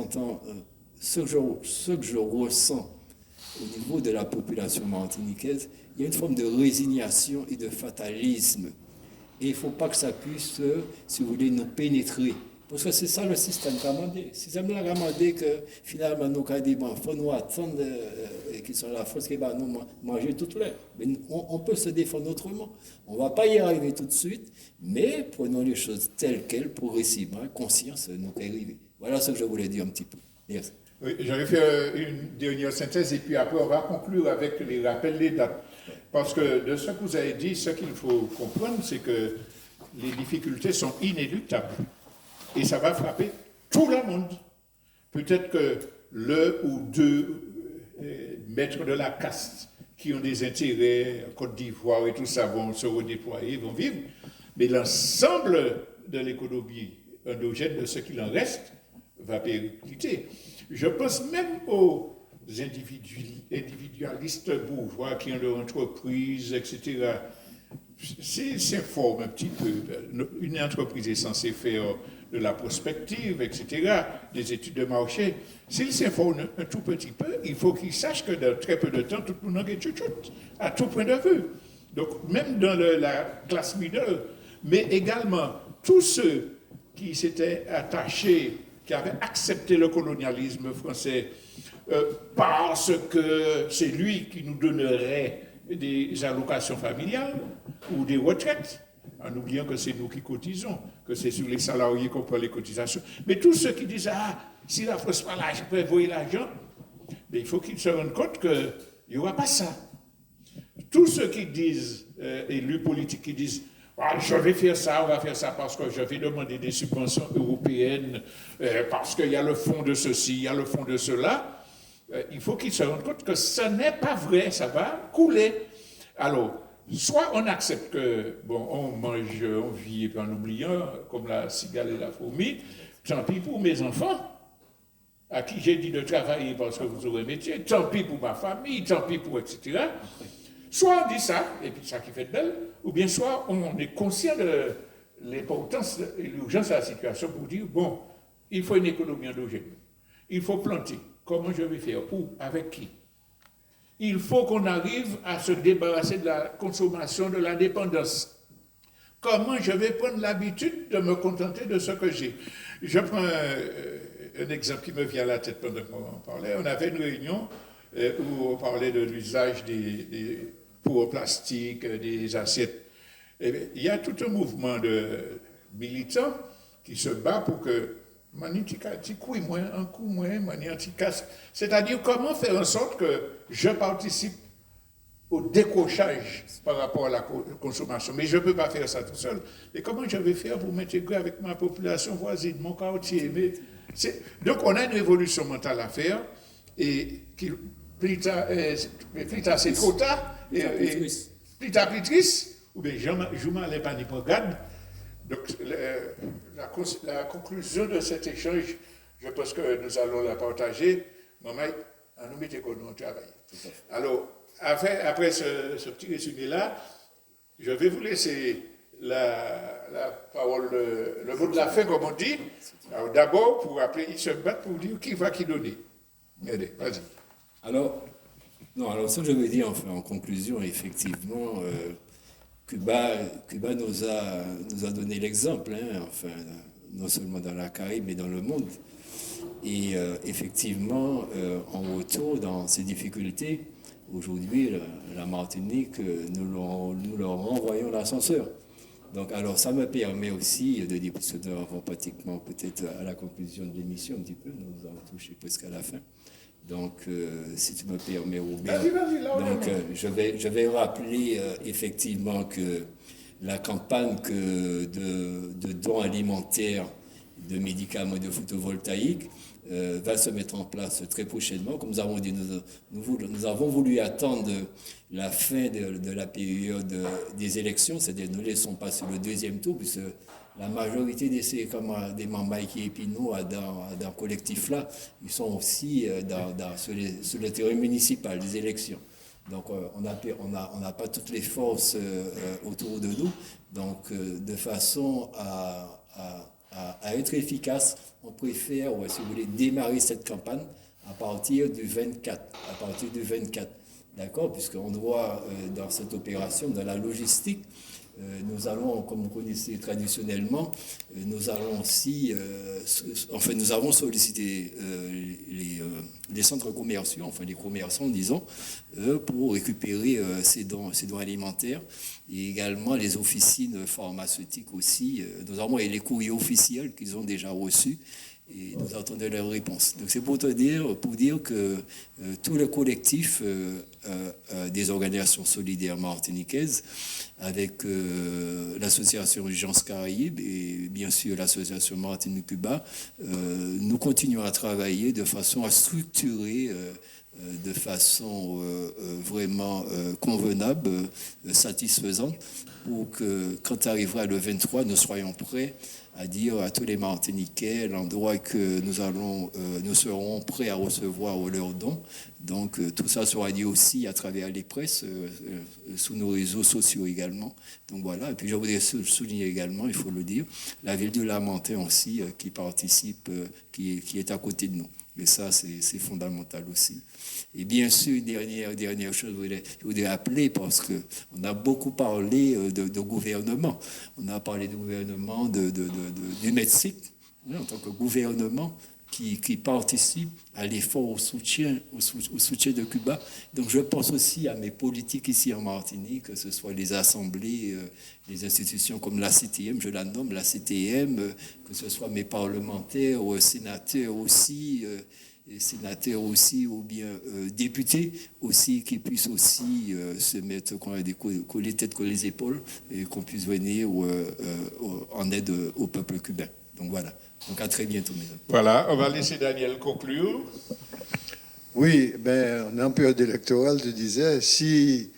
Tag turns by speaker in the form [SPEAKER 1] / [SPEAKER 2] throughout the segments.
[SPEAKER 1] entend, ce que je ressens au niveau de la population martiniquaise, il y a une forme de résignation et de fatalisme. Et il ne faut pas que ça puisse, si vous voulez, nous pénétrer. Parce que c'est ça le système qui a demandé. Le système a demandé que finalement, nous avons dit, bon, il faut nous attendre qu'ils sont la force qui va nous manger toute l'heure. Mais on peut se défendre autrement. On ne va pas y arriver tout de suite, mais prenons les choses telles quelles, progressivement, conscience, nous peut arriver. Voilà ce que je voulais dire un petit peu. Merci.
[SPEAKER 2] Oui, j'avais fait une dernière synthèse et puis après on va conclure avec les rappels des dates. Parce que de ce que vous avez dit, ce qu'il faut comprendre, c'est que les difficultés sont inéluctables. Et ça va frapper tout le monde. Peut-être que le ou deux maîtres de la caste qui ont des intérêts, Côte d'Ivoire et tout ça, vont se redéployer, vont vivre. Mais l'ensemble de l'économie endogène, de ce qu'il en reste, va péricliter. Je pense même aux individualistes bourgeois qui ont leur entreprise, etc. S'informent un petit peu. Une entreprise est censée faire de la prospective, etc., des études de marché. S'ils s'informent un tout petit peu, il faut qu'ils sachent que dans très peu de temps, tout le monde est chouchoute, à tout point de vue. Donc, même dans la classe middle, mais également tous ceux qui s'étaient attachés, qui avaient accepté le colonialisme français parce que c'est lui qui nous donnerait des allocations familiales ou des retraites, en oubliant que c'est nous qui cotisons, que c'est sur les salariés qu'on prend les cotisations. Mais tous ceux qui disent « Ah, si la France pas là, je peux envoyer l'argent », mais il faut qu'ils se rendent compte qu'il n'y aura pas ça. Tous ceux qui disent, élus politiques qui disent ah, je vais faire ça, on va faire ça parce que je vais demander des subventions européennes, parce qu'il y a le fond de ceci, il y a le fond de cela. Il faut qu'ils se rendent compte que ce n'est pas vrai, ça va couler. Alors, soit on accepte que, bon, on mange, on vit et puis en oubliant, comme la cigale et la fourmi, tant pis pour mes enfants, à qui j'ai dit de travailler parce que vous aurez un métier, tant pis pour ma famille, tant pis pour, etc. Soit on dit ça, et puis ça qui fait de belle, ou bien soit on est conscient de l'importance et l'urgence de la situation pour dire, bon, il faut une économie endogène. Il faut planter. Comment je vais faire? Où? Avec qui? Il faut qu'on arrive à se débarrasser de la consommation, de la dépendance. Comment je vais prendre l'habitude de me contenter de ce que j'ai? Je prends un exemple qui me vient à la tête pendant qu'on parlait. On avait une réunion où on parlait de l'usage des pots plastiques, des assiettes. Et il y a tout un mouvement de militants qui se bat pour que c'est-à-dire comment faire en sorte que je participe au décrochage par rapport à la consommation. Mais je ne peux pas faire ça tout seul. Et comment je vais faire pour m'intégrer avec ma population voisine, mon quartier? Donc on a une révolution mentale à faire et plus tard c'est trop tard, et plus tard plus triste, ou bien je m'en ai pas ni pour garde. Donc, la conclusion de cet échange, je pense que nous allons la partager. Maman, on nous mettait qu'on nous travaille. Alors, après ce petit résumé-là, je vais vous laisser la parole, le mot de la fin, comme on dit. Alors, d'abord, pour appeler, ils se battent pour dire qui va qui donner. Allez, vas-y.
[SPEAKER 1] Alors, ce que je veux dire, enfin, en conclusion, effectivement, Cuba nous a donné l'exemple, hein, enfin, non seulement dans la Caraïbe, mais dans le monde. Et effectivement, en retour, dans ces difficultés, aujourd'hui, la Martinique, nous leur renvoyons l'ascenseur. Donc, alors, ça me permet aussi de dire, puisque nous avons pratiquement peut-être à la conclusion de l'émission un petit peu, nous avons touché presque à la fin. Donc, si tu me permets, Robert, je vais rappeler effectivement que la campagne de dons alimentaires, de médicaments et de photovoltaïques va se mettre en place très prochainement. Comme nous avons dit, nous avons voulu attendre la fin de la période des élections, c'est-à-dire nous laissons passer le deuxième tour, puisque la majorité des membres qui et puis nous dans le collectif-là, ils sont aussi sur le terrain municipal des élections. Donc on n'a pas toutes les forces autour de nous. Donc de façon à être efficace, on préfère, si vous voulez, démarrer cette campagne à partir du 24. À partir du 24. D'accord? Puisqu'on doit, dans cette opération, dans la logistique, nous allons, comme vous connaissez traditionnellement, nous allons aussi, nous avons sollicité les centres commerciaux, enfin les commerçants, disons, pour récupérer ces dons alimentaires, et également les officines pharmaceutiques aussi. Nous avons les courriers officiels qu'ils ont déjà reçus. Et nous attendons leur réponse. Donc c'est pour dire que tout le collectif des organisations solidaires martiniquaises, avec l'association Urgence Caraïbes et bien sûr l'association Martinique-Cuba, nous continuons à travailler de façon à structurer de façon vraiment convenable, satisfaisante, pour que quand arrivera le 23, nous soyons prêts à dire à tous les Martiniquais l'endroit que nous serons prêts à recevoir leurs dons. Donc tout ça sera dit aussi à travers les presses, sous nos réseaux sociaux également. Donc voilà, et puis je voudrais souligner également, il faut le dire, la ville de Lamentin aussi qui participe, qui est à côté de nous. Et ça, c'est fondamental aussi. Et bien sûr, dernière chose, je voudrais appeler, parce qu'on a beaucoup parlé de gouvernement. On a parlé du gouvernement du Mexique, en tant que gouvernement qui participe à l'effort au soutien de Cuba. Donc je pense aussi à mes politiques ici en Martinique, que ce soit les assemblées, les institutions comme la CTM, je la nomme la CTM, que ce soit mes parlementaires, sénateurs aussi, ou bien députés aussi, qui puissent aussi se mettre les têtes que les épaules, et qu'on puisse venir en aide au peuple cubain. Donc voilà. Donc à très bientôt, mesdames.
[SPEAKER 2] Voilà, on va laisser Daniel conclure.
[SPEAKER 3] Oui, en période électorale, je disais, si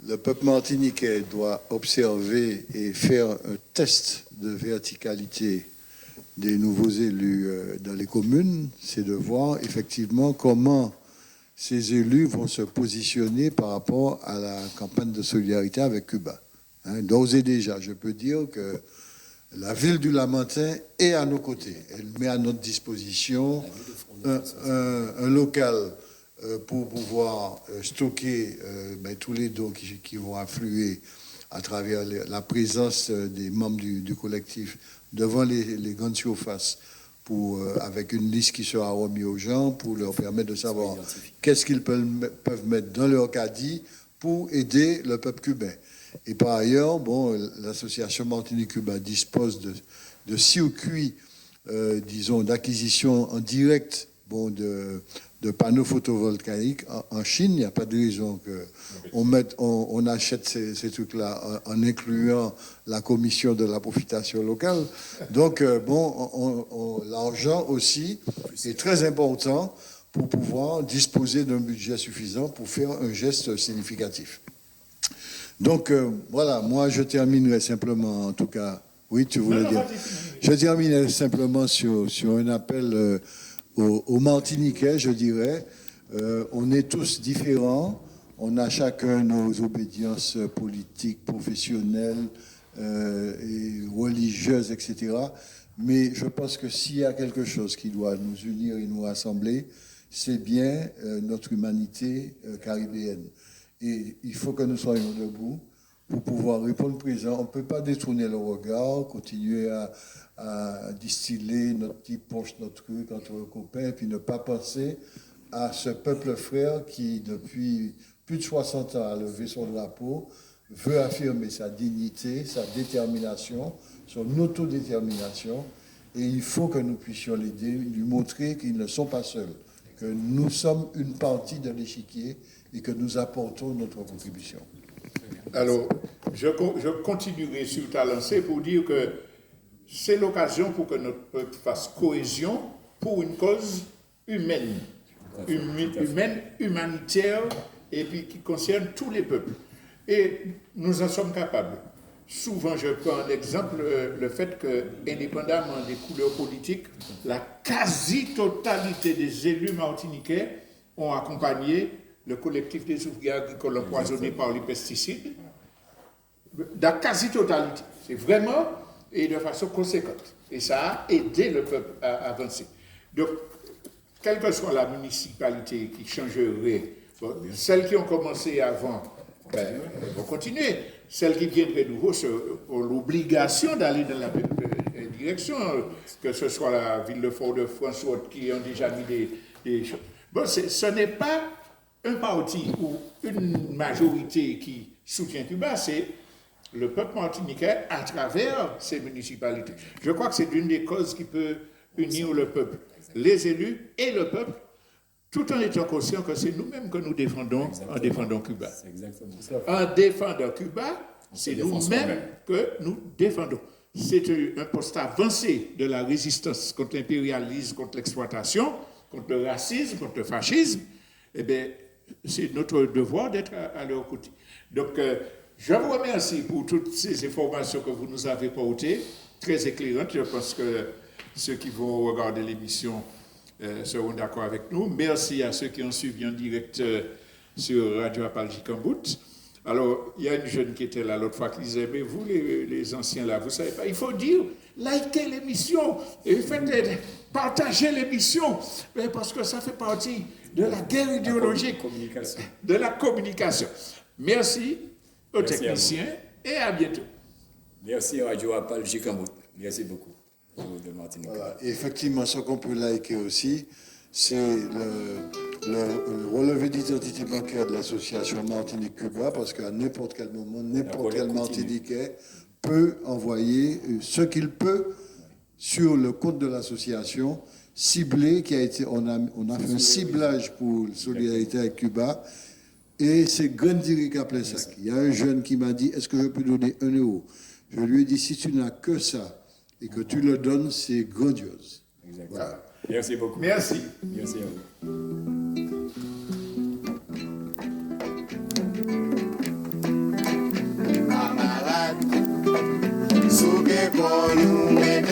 [SPEAKER 3] le peuple martiniquais doit observer et faire un test de verticalité des nouveaux élus dans les communes, c'est de voir effectivement comment ces élus vont se positionner par rapport à la campagne de solidarité avec Cuba. D'ores et déjà, je peux dire que la ville du Lamentin est à nos côtés. Elle met à notre disposition un local pour pouvoir stocker tous les dons qui vont affluer à travers la présence des membres du collectif devant les grandes surfaces, avec une liste qui sera remise aux gens pour leur permettre de savoir qu'est-ce qu'ils peuvent mettre dans leur caddie pour aider le peuple cubain. Et par ailleurs, l'association Martinique-Cuba dispose de circuits, disons, d'acquisition en direct de panneaux photovoltaïques. En Chine, il n'y a pas de raison qu'on achète ces trucs-là en incluant la commission de la profitation locale. Donc, l'argent aussi est très important pour pouvoir disposer d'un budget suffisant pour faire un geste significatif. Donc, voilà, moi, je terminerai simplement, en tout cas... Oui, tu voulais dire... Je terminerai simplement sur un appel aux Martiniquais, je dirais. On est tous différents, on a chacun nos obédiences politiques, professionnelles et religieuses, etc. Mais je pense que s'il y a quelque chose qui doit nous unir et nous rassembler, c'est bien notre humanité caribéenne. Et il faut que nous soyons debout pour pouvoir répondre présent. On ne peut pas détourner le regard, continuer à distiller notre petit punch, notre truc entre copains, puis ne pas penser à ce peuple frère qui, depuis plus de 60 ans, a levé son drapeau, veut affirmer sa dignité, sa détermination, son autodétermination. Et il faut que nous puissions l'aider, lui montrer qu'ils ne sont pas seuls, que nous sommes une partie de l'échiquier et que nous apportons notre contribution.
[SPEAKER 2] Alors, je continuerai sur ta lancée pour dire que c'est l'occasion pour que notre peuple fasse cohésion pour une cause humaine, humanitaire, et puis qui concerne tous les peuples. Et nous en sommes capables. Souvent, je prends l'exemple, le fait que, indépendamment des couleurs politiques, la quasi-totalité des élus martiniquais ont accompagné le collectif des ouvriers agricoles empoisonnés par les pesticides. La quasi-totalité. C'est vraiment, et de façon conséquente. Et ça a aidé le peuple à avancer. Donc, quelle que soit la municipalité qui changerait, bon, celles qui ont commencé avant, elles vont continuer. Celles qui viendraient nouveau ont l'obligation d'aller dans la direction, que ce soit la ville de Fort-de-France ou autres qui ont déjà mis des choses. Bon, ce n'est pas un parti ou une majorité qui soutient Cuba, c'est le peuple martiniquais à travers ces municipalités. Je crois que c'est une des causes qui peut unir le peuple, les élus et le peuple, tout en étant conscient que c'est nous-mêmes que nous défendons en défendant Cuba.
[SPEAKER 1] C'est exactement ça.
[SPEAKER 2] En défendant Cuba, c'est nous-mêmes que nous défendons. C'est un poste avancé de la résistance contre l'impérialisme, contre l'exploitation, contre le racisme, contre le fascisme. Eh bien, c'est notre devoir d'être à leur côté. Donc, je vous remercie pour toutes ces informations que vous nous avez portées, très éclairantes. Je pense que ceux qui vont regarder l'émission seront d'accord avec nous. Merci à ceux qui ont suivi en direct sur Radio Apalji Kambout. Alors, il y a une jeune qui était là l'autre fois qui disait, mais vous, les anciens là, vous ne savez pas, il faut dire, likez l'émission, et partagez l'émission, parce que ça fait partie de la guerre idéologique, de la communication. Merci aux techniciens et à bientôt.
[SPEAKER 1] Merci Radio Apalji Kambout. Merci beaucoup.
[SPEAKER 3] Voilà. Et effectivement, ce qu'on peut liker aussi, c'est le relevé d'identité bancaire de l'association Martinique-Cuba, parce qu'à n'importe quel moment, n'importe quel Martiniquais peut envoyer ce qu'il peut sur le compte de l'association ciblé, qui a été, on a fait un ciblage pour solidarité avec Cuba, et c'est Grandiri qui a appelé ça. Il y a un jeune qui m'a dit, est-ce que je peux donner 1 euro? Je lui ai dit, si tu n'as que ça, et que tu le donnes, c'est grandiose.
[SPEAKER 1] Exactement. Voilà. Merci beaucoup.
[SPEAKER 2] Merci.
[SPEAKER 1] Merci à vous.
[SPEAKER 4] Camarade, sous que nous, mais